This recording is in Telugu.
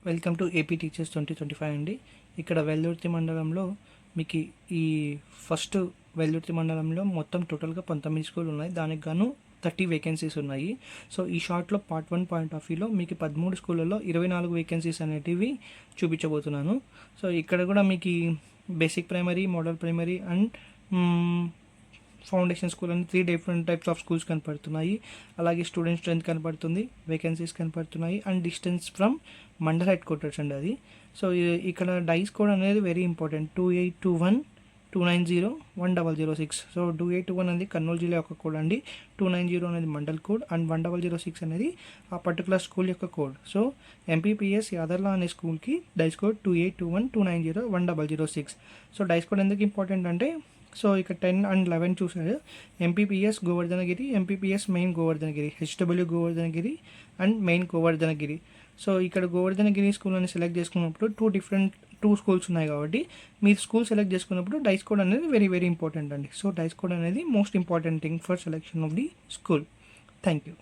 వెల్కమ్ టు ఏపీ టీచర్స్ 2025 అండి. ఇక్కడ వెల్దుర్తి మండలంలో మీకు ఈ ఫస్ట్ వెల్దుర్తి మండలంలో మొత్తం టోటల్గా 19 స్కూల్ ఉన్నాయి. దానికి గాను 30 వేకెన్సీస్ ఉన్నాయి. సో ఈ షార్ట్లో పార్ట్ 1 పాయింట్ ఆఫ్ వ్యూలో మీకు 13 స్కూళ్ళలో 24 వేకెన్సీస్ అనేటివి చూపించబోతున్నాను. సో ఇక్కడ కూడా మీకు basic primary, model primary and foundation school అని 3 డిఫరెంట్ టైప్స్ ఆఫ్ స్కూల్స్ కనపడుతున్నాయి. అలాగే స్టూడెంట్ స్ట్రెంత్ కనపడుతుంది, వేకెన్సీస్ కనపడుతున్నాయి and distance from mandal head quarters అండి అది. సో ఇక్కడ డైస్ కోడ్ అనేది వెరీ ఇంపార్టెంట్. 2821290106. సో 2821 అనేది కర్నూలు జిల్లా యొక్క కోడ్ అండి. 290 అనేది మండల్ కోడ్ అండ్ 1006 అనేది ఆ పర్టికులర్ స్కూల్ యొక్క కోడ్. సో ఎంపీపీఎస్ యాదర్లా అనే స్కూల్కి DISE code 2821290106. So DISE code ఎందుకు ఇంపార్టెంట్ అంటే, సో ఇక్కడ 10 అండ్ 11 చూసారు. MPPS Govardhanagiri, MPPS main Govardhanagiri, HW Govardhanagiri and main Govardhanagiri. So ఇక్కడ గోవర్ధనగిరి స్కూల్ అని సెలెక్ట్ చేసుకున్నప్పుడు 2 స్కూల్స్ ఉన్నాయి కాబట్టి మీరు స్కూల్ సెలెక్ట్ చేసుకున్నప్పుడు డైస్ కోడ్ అనేది వెరీ వెరీ ఇంపార్టెంట్ అండి. సో డైస్ కోడ్ అనేది most important thing for selection of the school. Thank you.